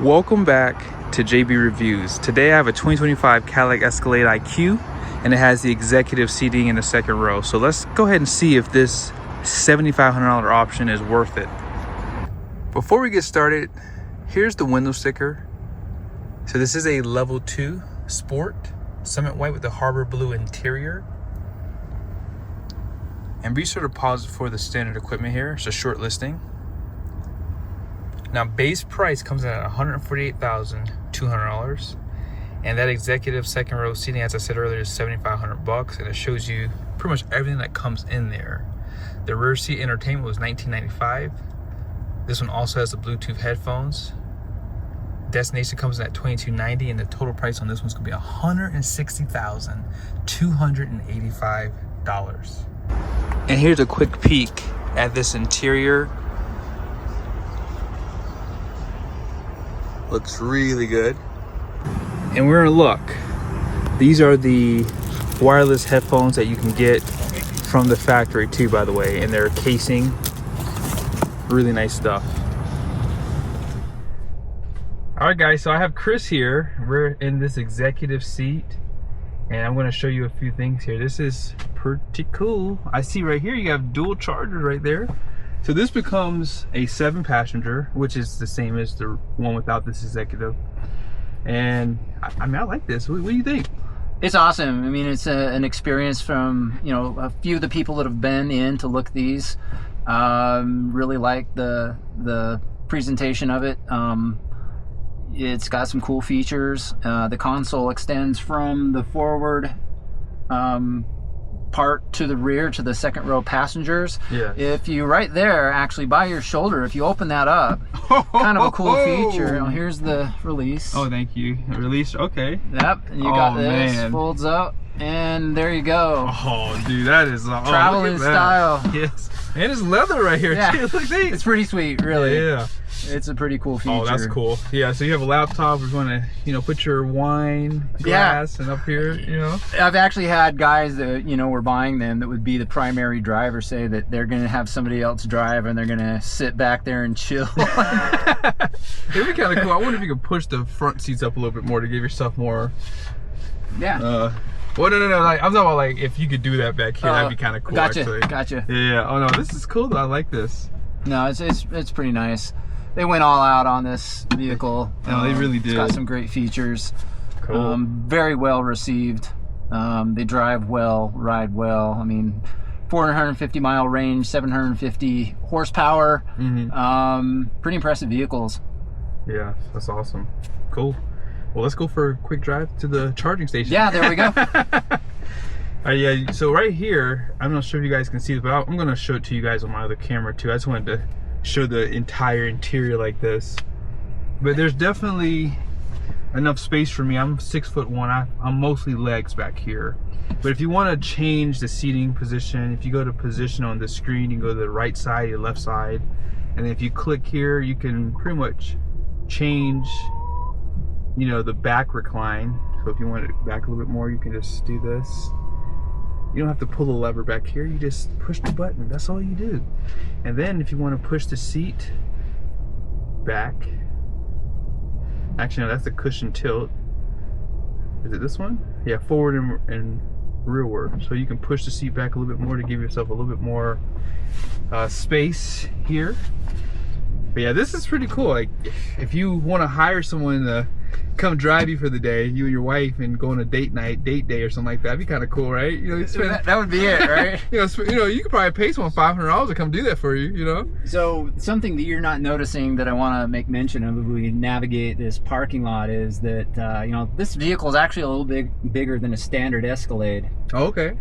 Welcome back to JB Reviews. Today I have a 2025 Cadillac Escalade IQ and it has the executive seating in the second row. So let's go ahead and see if this $7,500 option is worth it. Before we get started, here's the window sticker. So this is a level 2 Sport Summit White with the Harbor Blue interior. And be sure to pause for the standard equipment here. It's a short listing. Now, base price comes in at $148,200, and that executive second row seating, as I said earlier, is $7,500, and it shows you pretty much everything that comes in there. The rear seat entertainment was $19.95. This one also has the Bluetooth headphones. Destination comes in at $22.90, and the total price on this one's gonna be $160,285. And here's a quick peek at this interior. Looks really good. And we're in luck. These are the wireless headphones that you can get from the factory too, by the way, and they're casing. Really nice stuff. All right, guys, so I have Chris here. We're in this executive seat, and I'm gonna show you a few things here. This is pretty cool. I see right here you have dual chargers right there. So this becomes a 7-passenger, which is the same as the one without this executive. And I mean, I like this. What do you think? It's awesome. I mean, it's an experience from, you know, a few of the people that have been in to look at these. Really like the presentation of it. It's got some cool features. The console extends from the forward part to the rear to the second row passengers. Yeah. If you right there, actually by your shoulder, if you open that up, kind of a cool feature. You know, here's the release. Oh, thank you. Release. Okay. Yep. And you got this. Man. Folds up, and there you go. Oh, dude, that is travel in style. Yes. And it's leather right here. Yeah. Too. Look at these. It's pretty sweet, really. Yeah. It's a pretty cool feature. Oh, that's cool. Yeah, so you have a laptop. If you want to, you know, put your wine glass and up here, you know. I've actually had guys that, you know, were buying them that would be the primary driver say that they're going to have somebody else drive and they're going to sit back there and chill. It'd be kind of cool. I wonder if you could push the front seats up a little bit more to give yourself more. Yeah. Well, no. Like, I'm talking about like if you could do that back here, that'd be kind of cool. Gotcha. Actually. Gotcha. Yeah. Oh no, this is cool though. I like this. No, it's pretty nice. They went all out on this vehicle. No, they really did. It's got some great features. Cool. Very well received. They drive well, ride well. I mean, 450 mile range, 750 horsepower. Mm-hmm. Pretty impressive vehicles. Yeah, that's awesome. Cool. Well, let's go for a quick drive to the charging station. Yeah, there we go. Yeah, so right here, I'm not sure if you guys can see this, but I'm going to show it to you guys on my other camera too. I just wanted to show the entire interior like this. But there's definitely enough space for me. I'm 6'1". I'm mostly legs back here. But if you want to change the seating position, if you go to position on the screen, you can go to the right side, your left side. And then if you click here, you can pretty much change, you know, the back recline. So if you want it back a little bit more, you can just do this. You don't have to pull the lever back here, you just push the button. That's all you do. And then if you want to push the seat back, actually no, that's the cushion tilt. Is it this one? Yeah, forward and rearward. So you can push the seat back a little bit more to give yourself a little bit more space here. But yeah, this is pretty cool. Like, if you want to hire someone to come drive you for the day, you and your wife, and go on a date day or something like that, that'd be kind of cool, right? You know, that would be it, right? you know, you could probably pay someone $500 to come do that for you. You know. So something that you're not noticing that I want to make mention of as we navigate this parking lot is that you know, this vehicle is actually a little bigger than a standard Escalade. Oh, okay.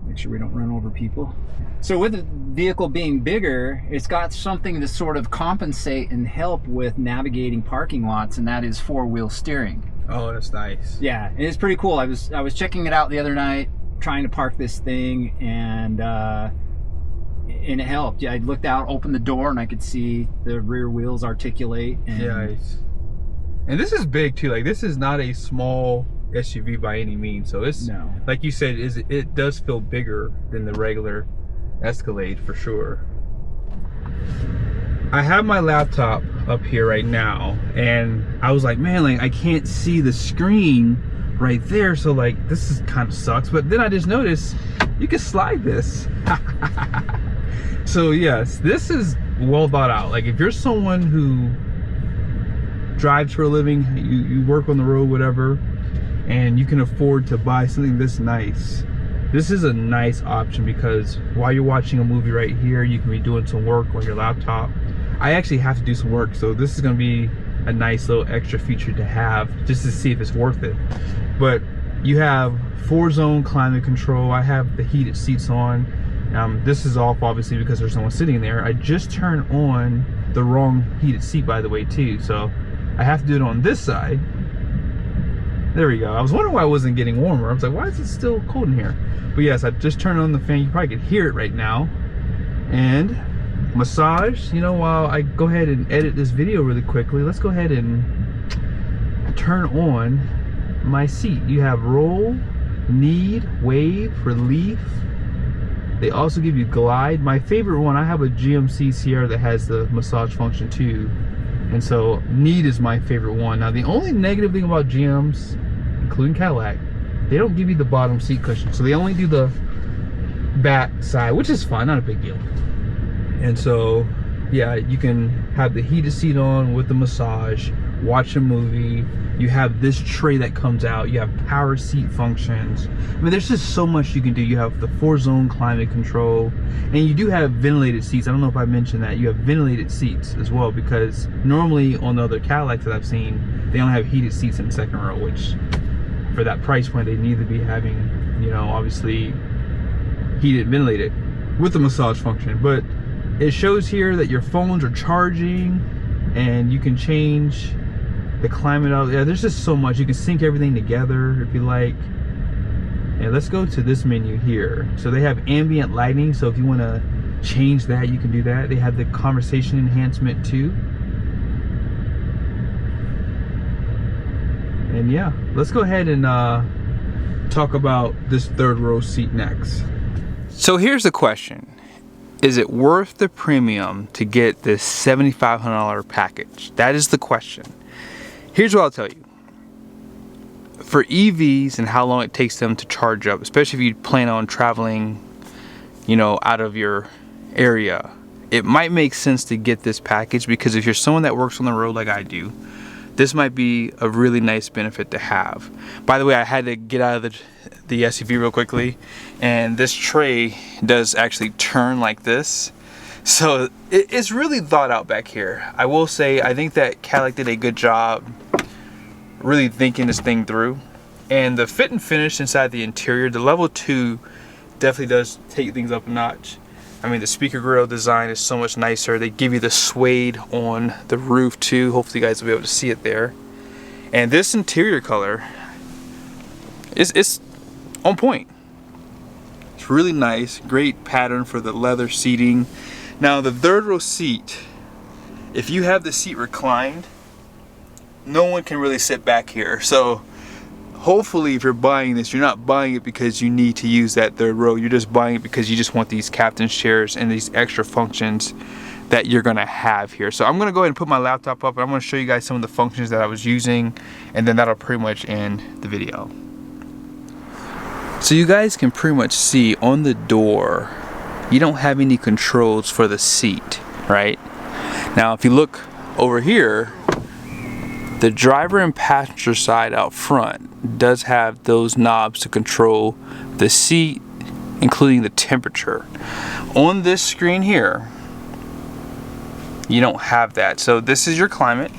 Make sure we don't run over people. So with the vehicle being bigger, it's got something to sort of compensate and help with navigating parking lots, and that is 4-wheel steering. Oh, that's nice. Yeah, it's pretty cool. I was checking it out the other night, trying to park this thing, and it helped. Yeah, I looked out, opened the door, and I could see the rear wheels articulate. And nice. And this is big too. Like, this is not a small SUV by any means. So it's, no, like you said, it does feel bigger than the regular Escalade for sure. I have my laptop up here right now, and I was like, man, like I can't see the screen right there, so like this is kind of sucks. But then I just noticed you can slide this. So yes, this is well thought out. Like if you're someone who drives for a living, you work on the road, whatever, and you can afford to buy something this nice, this is a nice option, because while you're watching a movie right here, you can be doing some work on your laptop. I actually have to do some work, so this is going to be a nice little extra feature to have just to see if it's worth it. But you have 4-zone climate control. I have the heated seats on. This is off obviously because there's someone sitting there. I just turned on the wrong heated seat, by the way, too, so I have to do it on this side. There we go. I was wondering why it wasn't getting warmer. I was like, why is it still cold in here? But yes, I just turned on the fan. You probably can hear it right now. And massage, you know, while I go ahead and edit this video really quickly, let's go ahead and turn on my seat. You have roll, knead, wave, relief. They also give you glide. My favorite one, I have a GMC Sierra that has the massage function too, and so knead is my favorite one. Now the only negative thing about GMs, including Cadillac, they don't give you the bottom seat cushion, so they only do the back side, which is fine, not a big deal. And so yeah, you can have the heated seat on with the massage, watch a movie. You have this tray that comes out. You have power seat functions. I mean, there's just so much you can do. You have the 4-zone climate control, and you do have ventilated seats. I don't know if I mentioned that. You have ventilated seats as well, because normally on the other Cadillacs that I've seen, they don't have heated seats in the second row, which for that price point, they need to be having, you know, obviously heated, ventilated with the massage function. But it shows here that your phones are charging, and you can change the climate out. Yeah, there's just so much. You can sync everything together if you like. And let's go to this menu here. So they have ambient lighting, so if you want to change that, you can do that. They have the conversation enhancement too. And yeah, let's go ahead and talk about this 3rd row seat next. So here's the question. Is it worth the premium to get this $7,500 package? That is the question. Here's what I'll tell you. For EVs and how long it takes them to charge up, especially if you plan on traveling, you know, out of your area, it might make sense to get this package, because if you're someone that works on the road like I do, this might be a really nice benefit to have. By the way, I had to get out of the SUV real quickly, and this tray does actually turn like this. So it's really thought out back here. I will say, I think that Cadillac did a good job really thinking this thing through. And the fit and finish inside the interior, the level 2 definitely does take things up a notch. I mean, the speaker grill design is so much nicer. They give you the suede on the roof too. Hopefully you guys will be able to see it there. And this interior color is on point. It's really nice, great pattern for the leather seating. Now the 3rd row seat, if you have the seat reclined, no one can really sit back here. So hopefully if you're buying this, you're not buying it because you need to use that 3rd row. You're just buying it because you just want these captain's chairs and these extra functions that you're gonna have here. So I'm gonna go ahead and put my laptop up, and I'm gonna show you guys some of the functions that I was using, and then that'll pretty much end the video. So you guys can pretty much see on the door, you don't have any controls for the seat, right? Now if you look over here, the driver and passenger side out front does have those knobs to control the seat, including the temperature. On this screen here, you don't have that. So this is your climate,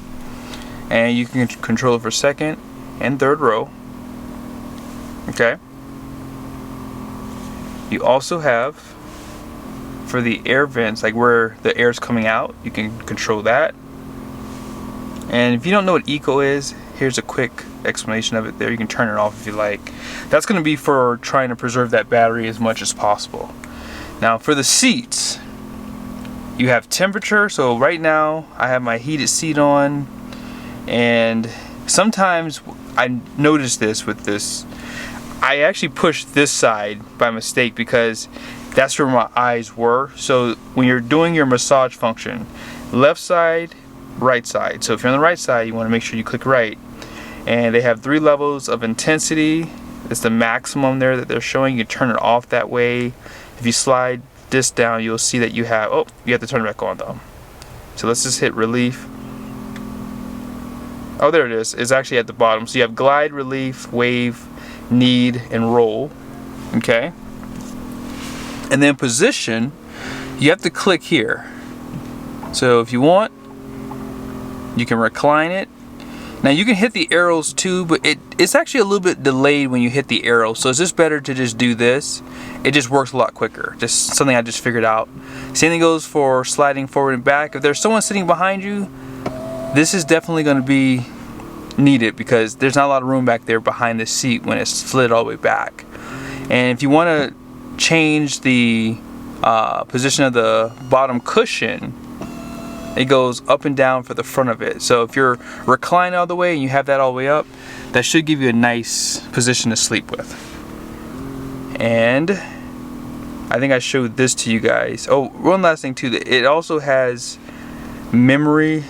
and you can control it for 2nd and 3rd row. Okay. You also have for the air vents, like where the air is coming out, you can control that. And if you don't know what eco is, here's a quick explanation of it there. You can turn it off if you like. That's going to be for trying to preserve that battery as much as possible. Now for the seats, you have temperature. So right now I have my heated seat on, and sometimes I notice this with this, I actually pushed this side by mistake because that's where my eyes were. So when you're doing your massage function, left side right side. So if you're on the right side, you want to make sure you click right. And they have 3 levels of intensity. It's the maximum there that they're showing. You turn it off that way. If you slide this down, you'll see that you have, oh, you have to turn it back on though. So let's just hit relief. Oh, there it is. It's actually at the bottom. So you have glide, relief, wave, knead, and roll. Okay. And then position, you have to click here. So if you want, you can recline it. Now you can hit the arrows too, but it's actually a little bit delayed when you hit the arrow. So it's just better to just do this. It just works a lot quicker. Just something I just figured out. Same thing goes for sliding forward and back. If there's someone sitting behind you, this is definitely going to be needed because there's not a lot of room back there behind the seat when it's slid all the way back. And if you want to change the position of the bottom cushion, it goes up and down for the front of it. So if you're reclined all the way and you have that all the way up, that should give you a nice position to sleep with. And I think I showed this to you guys. Oh, one last thing too, it also has memory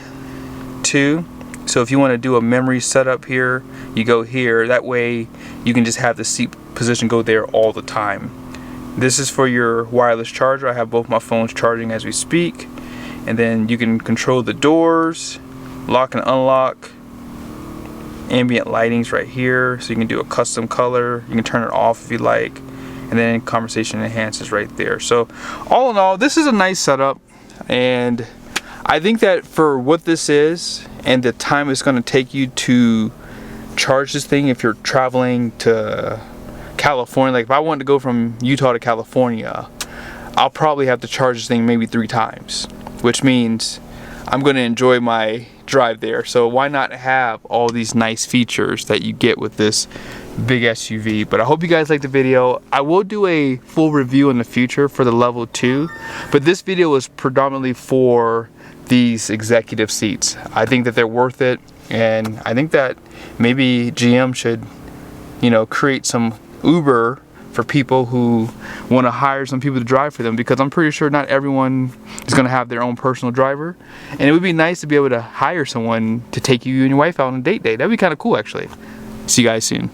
too. So if you want to do a memory setup here, you go here. That way you can just have the seat position go there all the time. This is for your wireless charger. I have both my phones charging as we speak. And then you can control the doors, lock and unlock. Ambient lighting's right here, so you can do a custom color. You can turn it off if you like. And then conversation enhance is right there. So all in all, this is a nice setup. And I think that for what this is and the time it's going to take you to charge this thing, if you're traveling to California, like if I wanted to go from Utah to California, I'll probably have to charge this thing maybe 3 times, which means I'm going to enjoy my drive there. So why not have all these nice features that you get with this big SUV? But I hope you guys liked the video. I will do a full review in the future for the level 2, but this video is predominantly for these executive seats. I think that they're worth it, and I think that maybe GM should, you know, create some Uber for people who want to hire some people to drive for them, because I'm pretty sure not everyone is going to have their own personal driver, and it would be nice to be able to hire someone to take you and your wife out on a date day. That'd be kind of cool actually. See you guys soon.